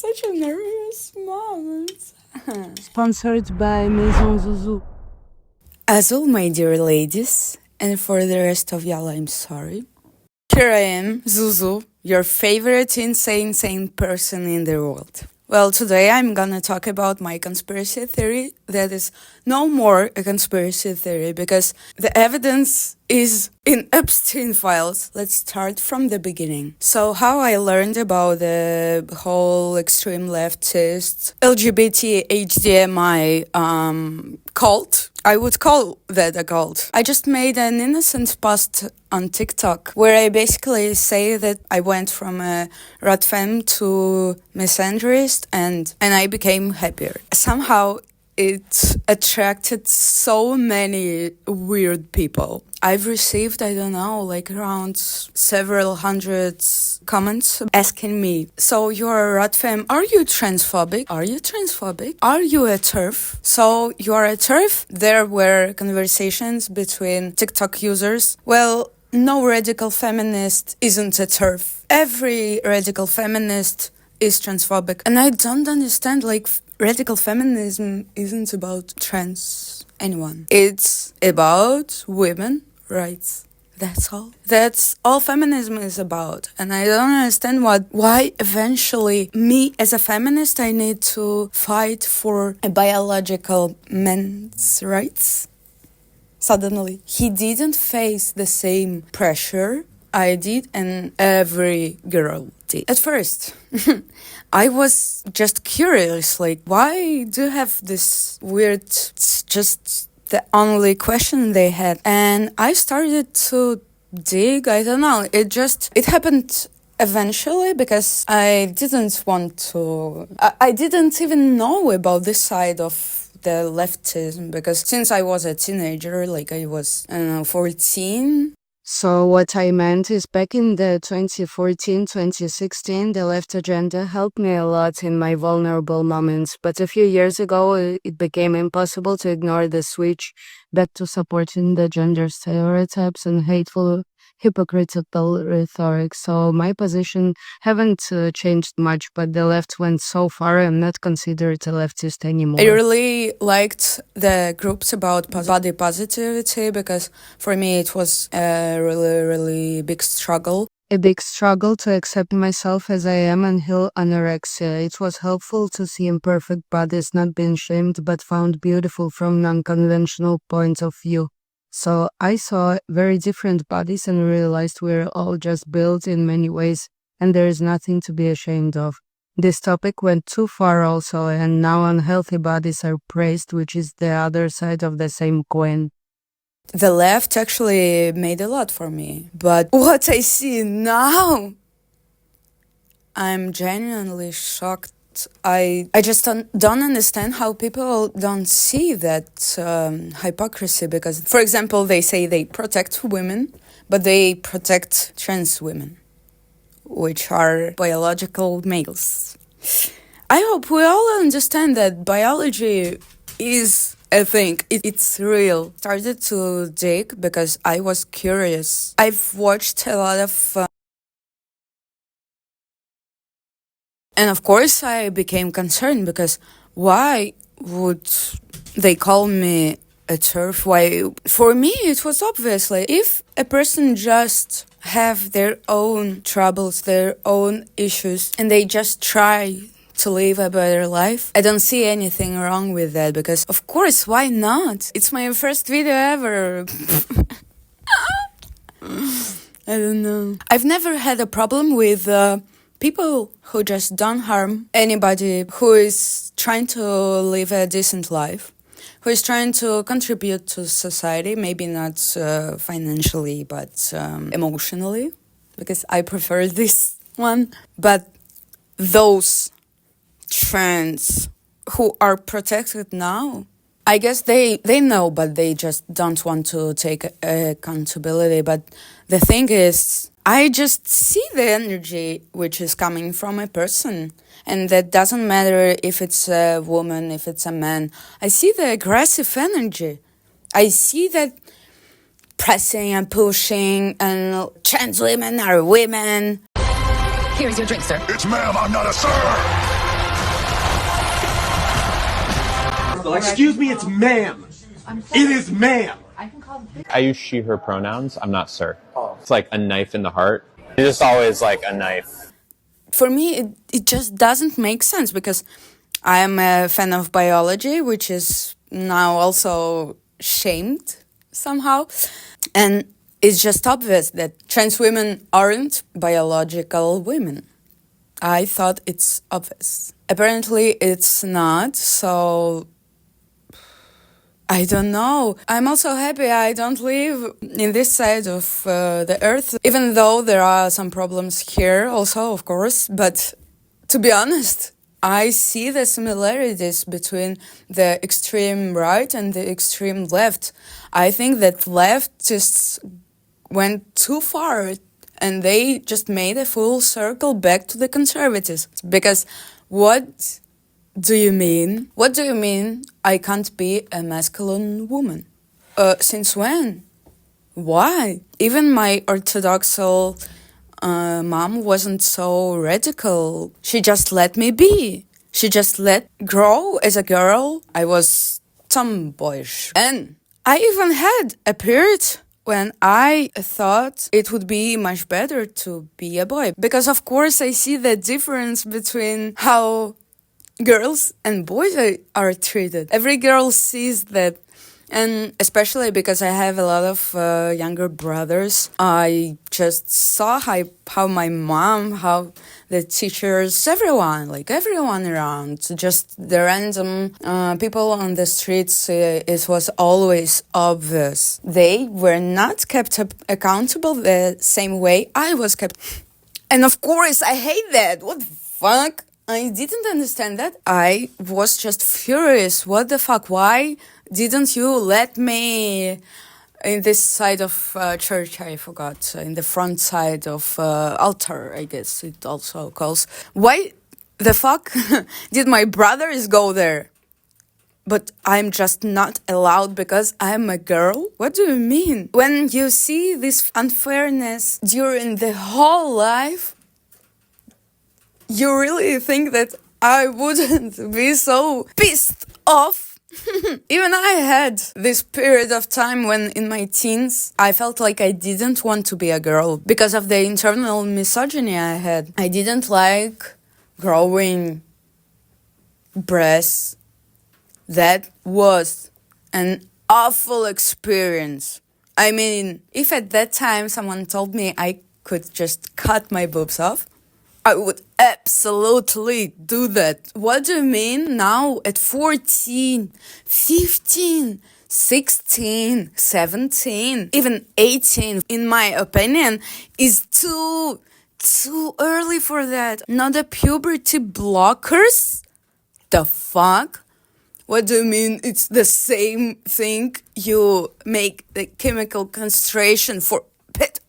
such a nervous moment. Sponsored by Maison Zu-zu. Azul, my dear ladies, and for the rest of y'all, I'm sorry. Here I am, Zu-zu, your favorite insane person in the world. Well, today I'm gonna talk about my conspiracy theory that is no more a conspiracy theory because the evidence is in Epstein files. Let's start from the beginning. So how I learned about the whole extreme leftist LGBT HDMI cult, I would call that a cult. I just made an innocent post on TikTok where I basically say that I went from a rat femme to misandrist and I became happier. Somehow it attracted so many weird people. I've received, I don't know, like around several hundred comments asking me, so you're a rat femme, are you transphobic? Are you transphobic? Are you a TERF? So you're a TERF? There were conversations between TikTok users. Well, no radical feminist isn't a TERF. Every radical feminist is transphobic. And I don't understand, like, radical feminism isn't about trans anyone. It's about women rights. That's all. That's all feminism is about. And I don't understand why eventually me as a feminist I need to fight for a biological men's rights. Suddenly, he didn't face the same pressure I did and every girl did. At first, I was just curious, like, why do you have this weird, it's just the only question they had. And I started to dig, I don't know, it happened eventually because I didn't want to, I didn't even know about this side of the leftism because since I was a teenager, like I was, I don't know, 14. So what I meant is back in the 2014-2016, the left agenda helped me a lot in my vulnerable moments. But a few years ago, it became impossible to ignore the switch back to supporting the gender stereotypes and hateful hypocritical rhetoric. So my position haven't changed much, but the left went so far I'm not considered a leftist anymore. I really liked the groups about body positivity because for me it was a really big struggle. A big struggle to accept myself as I am and heal anorexia. It was helpful to see imperfect bodies not being shamed but found beautiful from non-conventional points of view. So I saw very different bodies and realized we're all just built in many ways and there is nothing to be ashamed of. This topic went too far also, and now unhealthy bodies are praised, which is the other side of the same coin. The left actually made a lot for me, but what I see now, I'm genuinely shocked. I just don't understand how people don't see that hypocrisy because, for example, they say they protect women, but they protect trans women, which are biological males. I hope we all understand that biology is a thing. It's real. Started to dig because I was curious. I've watched a lot of and of course I became concerned because why would they call me a TERF? Why? For me it was obviously if a person just have their own troubles, their own issues, and they just try to live a better life, I don't see anything wrong with that because of course, why not? It's my first video ever. I don't know. I've never had a problem with people who just don't harm anybody who is trying to live a decent life, who is trying to contribute to society, maybe not financially, but emotionally, because I prefer this one. But those trans who are protected now, I guess they know, but they just don't want to take accountability. But the thing is, I just see the energy which is coming from a person. And that doesn't matter if it's a woman, if it's a man. I see the aggressive energy. I see that pressing and pushing and trans women are women. Here's your drink, sir. It's ma'am, I'm not a sir! Excuse me, it's ma'am. It is ma'am. I use she, her pronouns. I'm not sir. It's like a knife in the heart. It's just always like a knife. For me, it just doesn't make sense because I am a fan of biology, which is now also shamed somehow. And it's just obvious that trans women aren't biological women. I thought it's obvious. Apparently it's not, so I don't know. I'm also happy I don't live in this side of the earth, even though there are some problems here also, of course. But to be honest, I see the similarities between the extreme right and the extreme left. I think that left just went too far and they just made a full circle back to the conservatives. Because what do you mean? What do you mean I can't be a masculine woman? Since when? Why? Even my orthodox mom wasn't so radical. She just let me be. She just let grow as a girl. I was tomboyish. And I even had a period when I thought it would be much better to be a boy. Because of course I see the difference between how girls and boys are treated. Every girl sees that. And especially because I have a lot of younger brothers, I just saw how my mom, how the teachers, everyone around, just the random people on the streets, it was always obvious. They were not kept accountable the same way I was kept. And of course, I hate that. What the fuck? I didn't understand that. I was just furious. What the fuck? Why didn't you let me in this side of church? I forgot. In the front side of altar, I guess it also calls. Why the fuck did my brothers go there? But I'm just not allowed because I'm a girl? What do you mean? When you see this unfairness during the whole life, you really think that I wouldn't be so pissed off? Even I had this period of time when in my teens I felt like I didn't want to be a girl because of the internal misogyny I had. I didn't like growing breasts. That was an awful experience. I mean, if at that time someone told me I could just cut my boobs off, I would absolutely do that. What do you mean now at 14, 15, 16, 17, even 18, in my opinion, is too early for that? Not the puberty blockers? The fuck? What do you mean it's the same thing? You make the chemical castration for pet.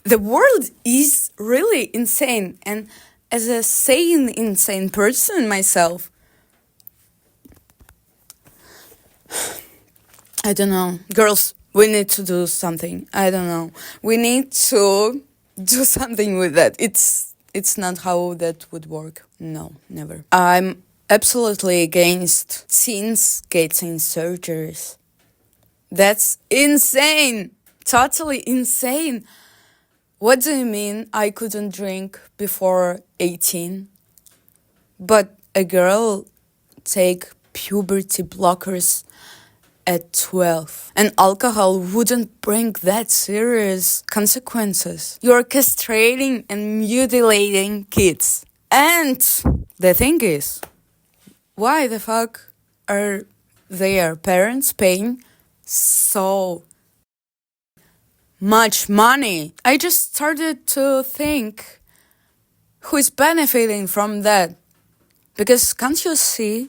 The world is really insane, and as a sane, insane person myself, I don't know. Girls, we need to do something. I don't know. We need to do something with that. It's not how that would work. No, never. I'm absolutely against teens getting surgeries. That's insane. Totally insane. What do you mean I couldn't drink before 18? But a girl take puberty blockers at 12. And alcohol wouldn't bring that serious consequences. You're castrating and mutilating kids. And the thing is, why the fuck are their parents paying so much money? I just started to think, who is benefiting from that? Because can't you see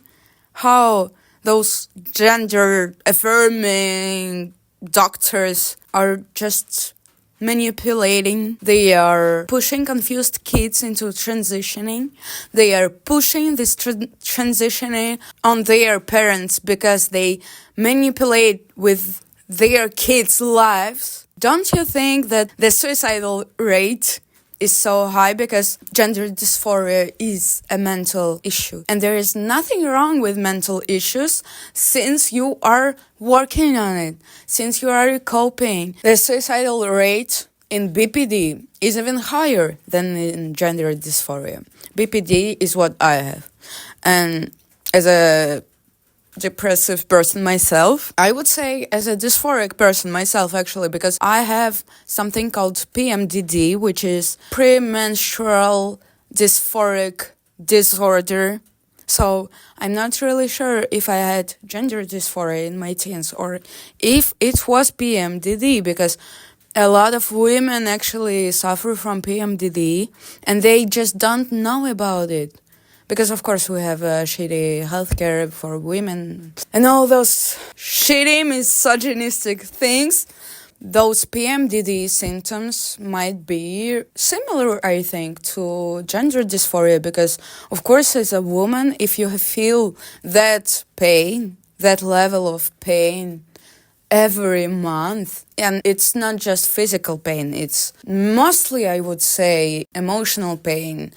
how those gender affirming doctors are just manipulating? They are pushing confused kids into transitioning. They are pushing this transitioning on their parents because they manipulate with their kids' lives. Don't you think that the suicidal rate is so high because gender dysphoria is a mental issue. And there is nothing wrong with mental issues since you are working on it, since you are coping. The suicidal rate in BPD is even higher than in gender dysphoria. BPD is what I have. And as a depressive person myself, I would say as a dysphoric person myself actually, because I have something called PMDD, which is premenstrual dysphoric disorder. So I'm not really sure if I had gender dysphoria in my teens or if it was PMDD, because a lot of women actually suffer from PMDD and they just don't know about it. Because, of course, we have shitty healthcare for women and all those shitty misogynistic things. Those PMDD symptoms might be similar, I think, to gender dysphoria. Because, of course, as a woman, if you feel that pain, that level of pain every month, and it's not just physical pain, it's mostly, I would say, emotional pain.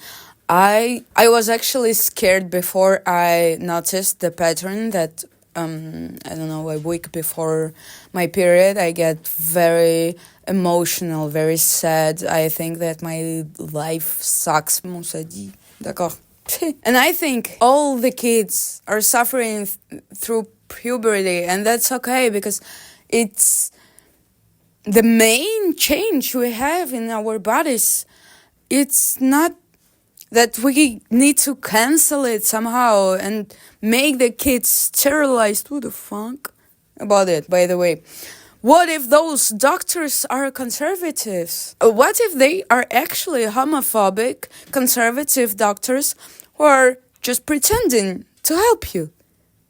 I was actually scared before I noticed the pattern that, I don't know, a week before my period, I get very emotional, very sad. I think that my life sucks. D'accord. And I think all the kids are suffering through puberty, and that's okay because it's the main change we have in our bodies. It's not that we need to cancel it somehow and make the kids sterilized. Who the fuck about it, by the way? What if those doctors are conservatives? What if they are actually homophobic, conservative doctors who are just pretending to help you?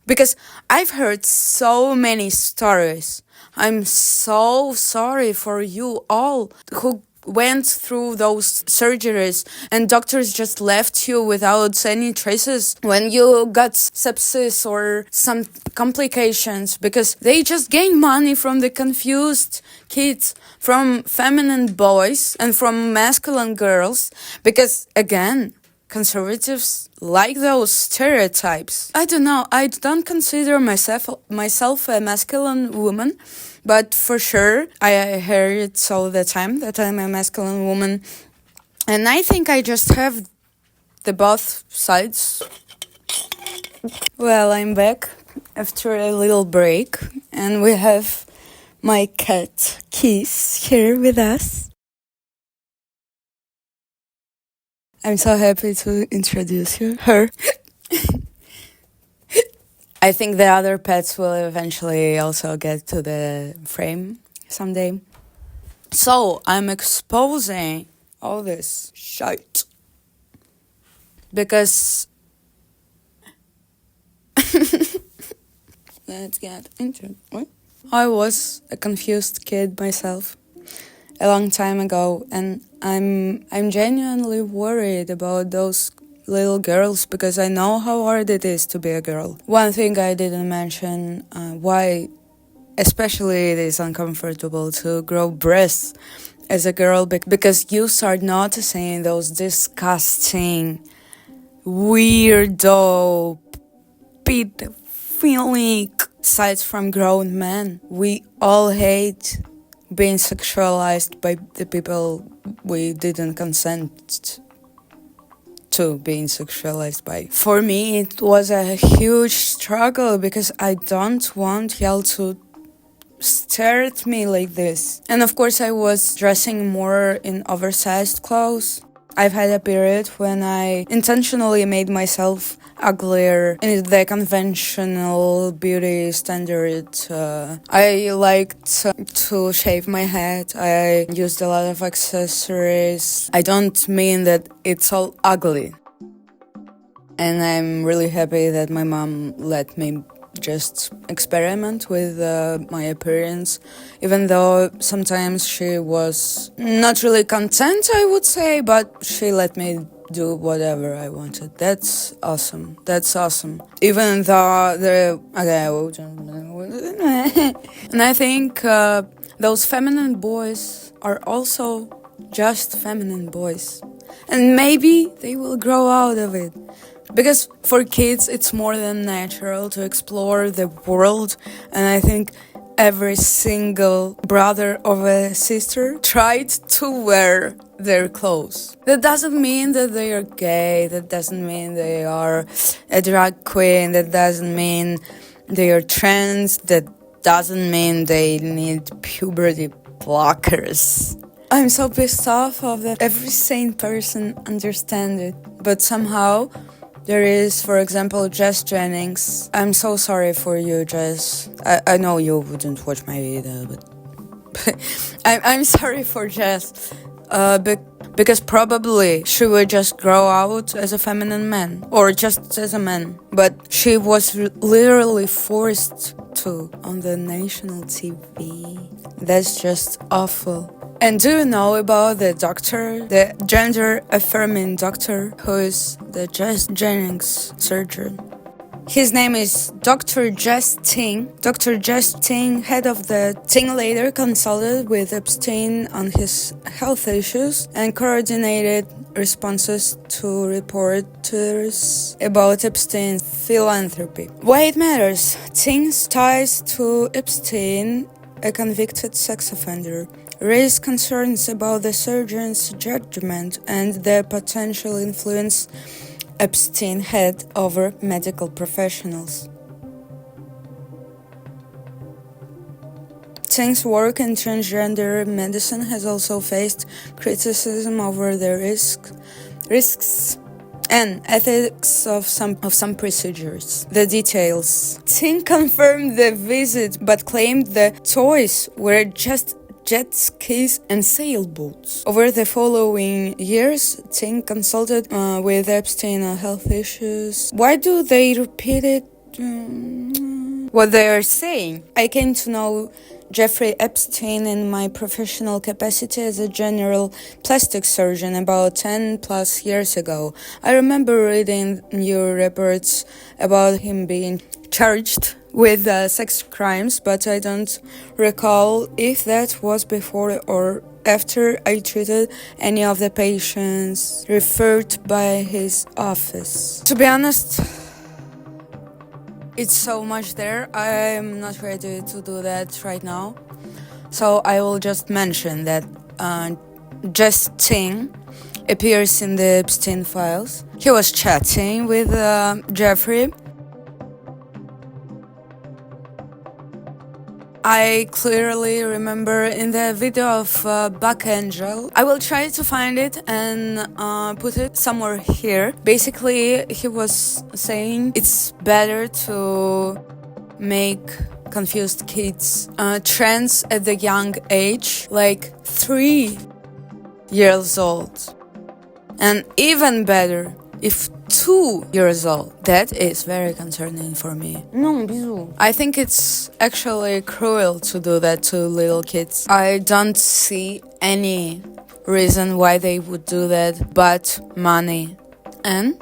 Because I've heard so many stories. I'm so sorry for you all who went through those surgeries and doctors just left you without any traces when you got sepsis or some complications because they just gain money from the confused kids, from feminine boys and from masculine girls, because again, conservatives like those stereotypes. I don't know, I don't consider myself a masculine woman, but for sure, I hear it all the time that I'm a masculine woman. And I think I just have the both sides. Well, I'm back after a little break, and we have my cat, Kiss, here with us. I'm so happy to introduce her. I think the other pets will eventually also get to the frame someday. So, I'm exposing all this shite because let's get into it. I was a confused kid myself a long time ago, and I'm genuinely worried about those little girls because I know how hard it is to be a girl. One thing I didn't mention, why especially it is uncomfortable to grow breasts as a girl, because you start noticing those disgusting, weirdo, pedophilic sides from grown men. We all hate being sexualized by the people we didn't consent to being sexualized by. For me, it was a huge struggle because I don't want y'all to stare at me like this. And of course, I was dressing more in oversized clothes. I've had a period when I intentionally made myself uglier in the conventional beauty standard. I liked to shave my head. I used a lot of accessories. I don't mean that it's all ugly. And I'm really happy that my mom let me just experiment with my appearance, even though sometimes she was not really content, I would say, but she let me do whatever I wanted. That's awesome. Even though and I think those feminine boys are also just feminine boys. And maybe they will grow out of it. Because for kids, it's more than natural to explore the world. And I think every single brother or a sister tried to wear their clothes. That doesn't mean that they are gay. That doesn't mean they are a drag queen. That doesn't mean they are trans. That doesn't mean they need puberty blockers. I'm so pissed off that every sane person understands it. But somehow there is, for example, Jess Jennings. I'm so sorry for you, Jess. I know you wouldn't watch my video, but I'm sorry for Jess. Because probably she would just grow out as a feminine man, or just as a man. But she was literally forced to on the national TV. That's just awful. And do you know about the doctor, the gender-affirming doctor, who is the Jess Jennings surgeon? His name is Dr. Jess Ting. Dr. Jess Ting, head of the Ting, later consulted with Epstein on his health issues and coordinated responses to reporters about Epstein's philanthropy. Why it matters? Ting's ties to Epstein, a convicted sex offender, raised concerns about the surgeon's judgment and the potential influence Epstein had over medical professionals. Ting's work in transgender medicine has also faced criticism over the risks and ethics of some procedures. The details. Ting confirmed the visit but claimed the toys were just jet skis and sailboats. Over the following years, Ting consulted with Epstein on health issues. Why do they repeat it? What they are saying? I came to know Jeffrey Epstein in my professional capacity as a general plastic surgeon about 10 plus years ago. I remember reading your reports about him being charged with sex crimes, but I don't recall if that was before or after I treated any of the patients referred by his office. To be honest, it's so much there. I'm not ready to do that right now. So I will just mention that Jess Ting appears in the Epstein files. He was chatting with Jeffrey. I clearly remember in the video of Buck Angel. I will try to find it and put it somewhere here. Basically, he was saying it's better to make confused kids trans at the young age, like 3 years old. And even better, if 2 years old. That is very concerning for me. Non, bisous. I think it's actually cruel to do that to little kids. I don't see any reason why they would do that but money and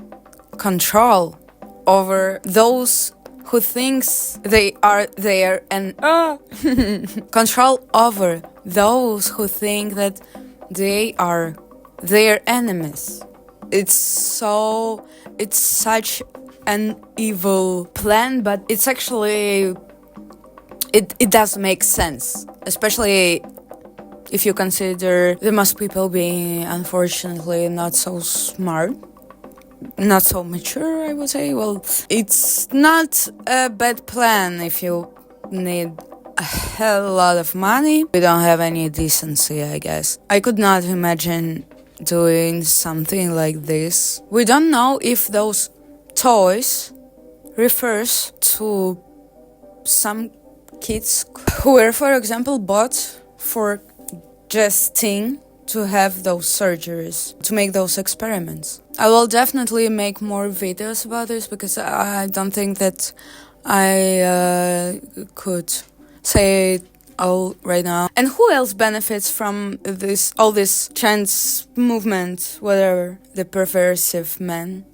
control over those who thinks they are there and control over those who think that they are their enemies. It's such an evil plan, but it's actually, it does make sense, especially if you consider the most people being, unfortunately, not so smart, not so mature, I would say. Well, it's not a bad plan if you need a hell lot of money. We don't have any decency, I guess. I could not imagine doing something like this. We don't know if those toys refers to some kids who were, for example, bought for Jess Ting to have those surgeries, to make those experiments. I will definitely make more videos about this because I don't think that I could say it all right now. And who else benefits from all this trans movement? Whatever, the perversive men,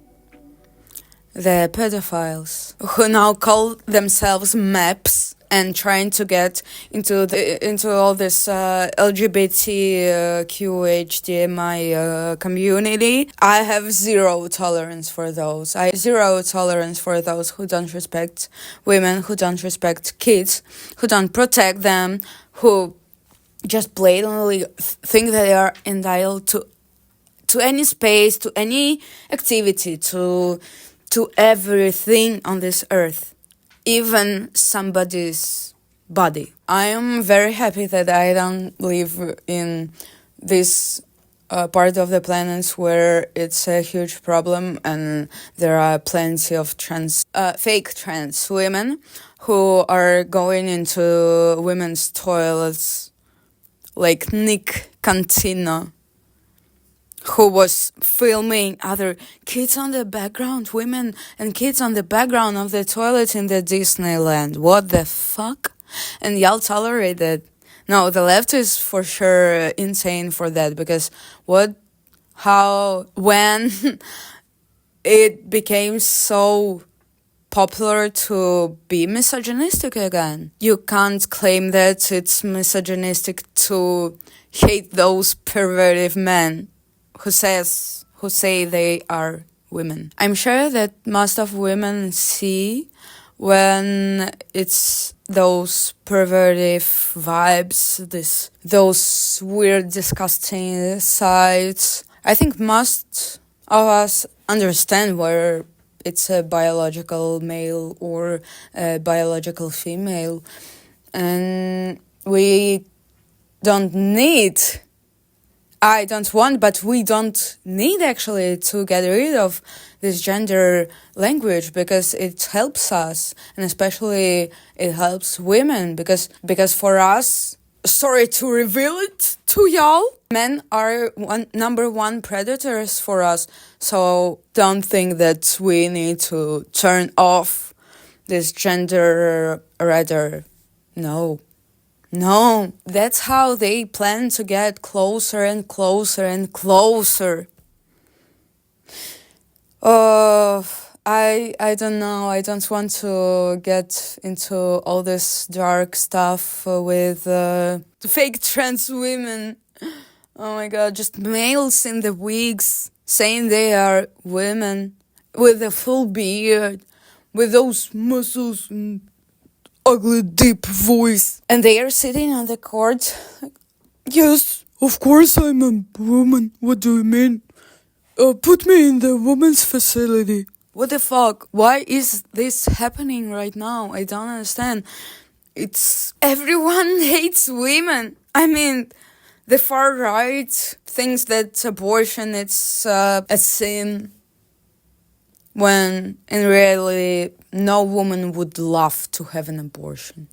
the pedophiles who now call themselves MAPS. and trying to get into all this LGBTQHDMI community. I have zero tolerance for those. I have zero tolerance for those who don't respect women, who don't respect kids, who don't protect them, who just blatantly think that they are entitled to any space, to any activity, to everything on this earth, even somebody's body. I am very happy that I don't live in this part of the planet where it's a huge problem, and there are plenty of fake trans women who are going into women's toilets like Nick Cantino, who was filming other kids on the background, women and kids on the background of the toilet in the Disneyland. What the fuck? And y'all tolerate that? No, the left is for sure insane for that, because when it became so popular to be misogynistic again, you can't claim that it's misogynistic to hate those perverted men who say they are women. I'm sure that most of women see when it's those pervertive vibes, those weird, disgusting sides. I think most of us understand whether it's a biological male or a biological female, and we don't need but we don't need actually to get rid of this gender language, because it helps us, and especially it helps women, because for us, sorry to reveal it to y'all, men are number one predators for us. So don't think that we need to turn off this gender radar. No, that's how they plan to get closer and closer and closer. I don't know. I don't want to get into all this dark stuff with fake trans women. Oh my god, just males in the wigs saying they are women with a full beard, with those muscles and ugly deep voice, and they are sitting on the court like, yes, of course I'm a woman, what do you mean? Put me in the women's facility. What the fuck? Why is this happening right now? I don't understand. It's everyone hates women. I mean, the far right thinks that abortion is a sin, when in reality no woman would love to have an abortion.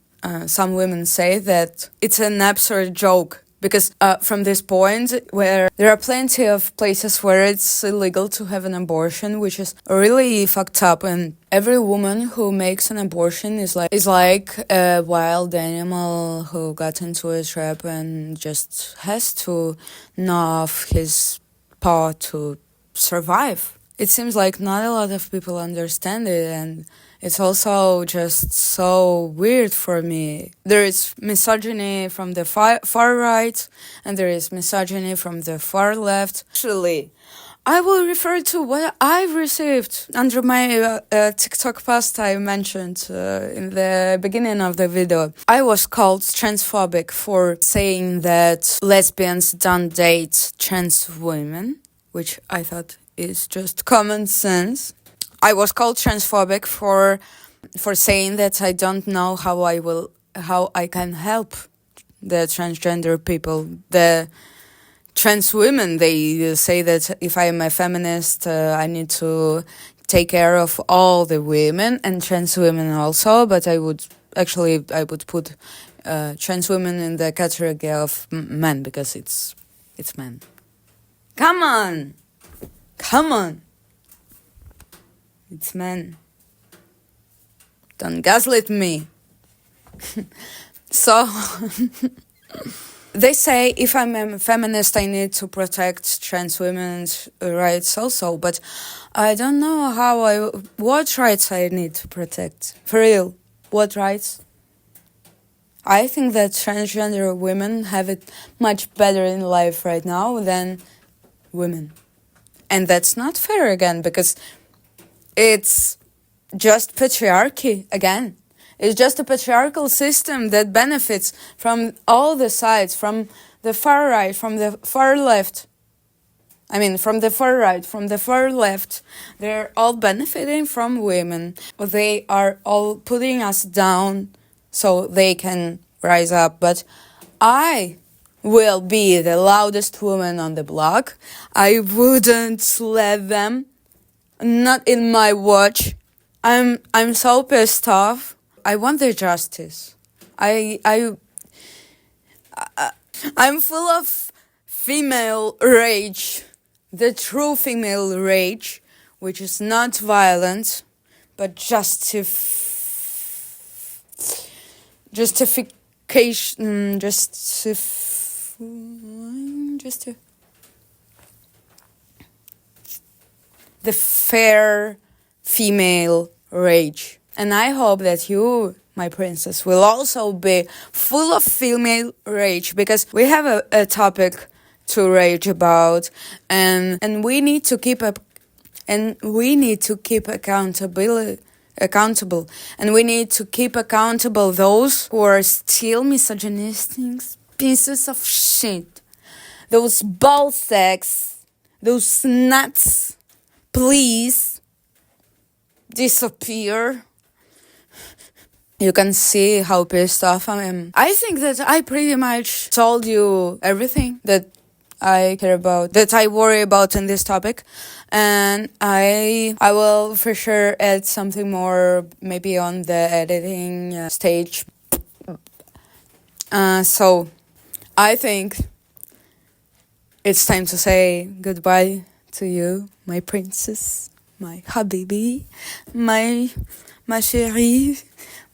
Some women say that it's an absurd joke, because from this point where there are plenty of places where it's illegal to have an abortion, which is really fucked up, and every woman who makes an abortion is like a wild animal who got into a trap and just has to gnaw off his paw to survive. It seems like not a lot of people understand it, and it's also just so weird for me. There is misogyny from the far right, and there is misogyny from the far left. Actually, I will refer to what I've received under my TikTok post I mentioned in the beginning of the video. I was called transphobic for saying that lesbians don't date trans women, which I thought is just common sense. I was called transphobic for saying that I don't know how I can help the transgender people, the trans women. They say that if I am a feminist, I need to take care of all the women and trans women also. But I would put trans women in the category of men, because it's men. Come on. It's men. Don't gaslight me. So, they say if I'm a feminist, I need to protect trans women's rights also, but I don't know what rights I need to protect. For real, what rights? I think that transgender women have it much better in life right now than women. And that's not fair again, because it's just patriarchy again. It's just a patriarchal system that benefits from all the sides, from the far right, from the far left. I mean, from the far right, from the far left. They're all benefiting from women. They are all putting us down so they can rise up. But I will be the loudest woman on the block. I wouldn't let them. Not in my watch. I'm so pissed off. I want their justice. I'm full of female rage. The true female rage, which is not violent, but justification, the fair female rage. And I hope that you, my princess, will also be full of female rage, because we have a topic to rage about, and we need to keep accountable, and we need to keep accountable those who are still misogynistic pieces of shit, those ball sacks, those nuts. Please disappear. You can see how pissed off I am. I think that I pretty much told you everything that I care about, that I worry about in this topic, and I will for sure add something more, maybe on the editing stage. So I think it's time to say goodbye to you, my princess, my habibi, my chérie,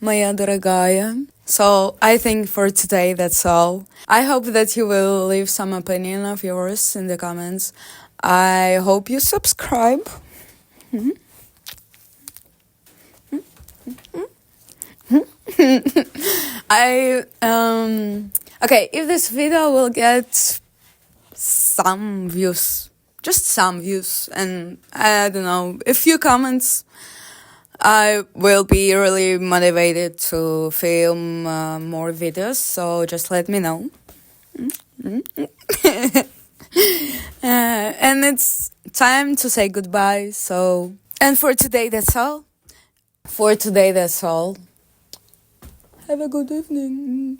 моя дорогая. So I think for today that's all. I hope that you will leave some opinion of yours in the comments. I hope you subscribe. Okay, if this video will get some views, just some views, and I don't know, a few comments, I will be really motivated to film more videos, so just let me know. And it's time to say goodbye, so... And for today, that's all. Have a good evening.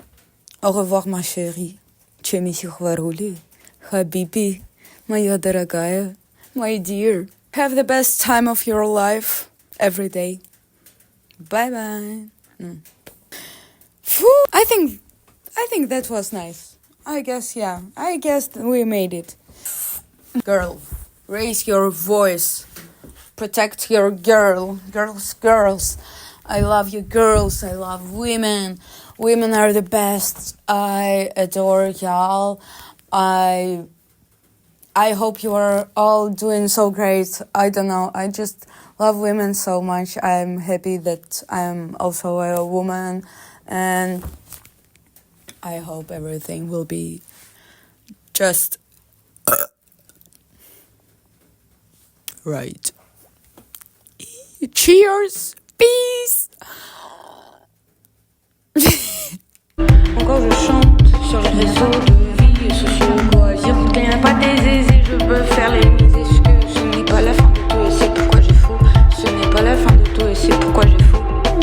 Au revoir, ma chérie. Чем говорили? Habibi, моя дорогая, my dear. Have the best time of your life every day. Bye bye. I think that was nice. I guess we made it. Girl, raise your voice. Protect your girls. I love you girls. I love women. Women are the best. I adore y'all. I hope you are all doing so great. I don't know. I just love women so much. I'm happy that I'm also a woman, and I hope everything will be just right. Cheers. Peace. Encore je chante sur les réseaux de vie sociaux, quoi. J'écoute rien, pas des aisés, je peux faire les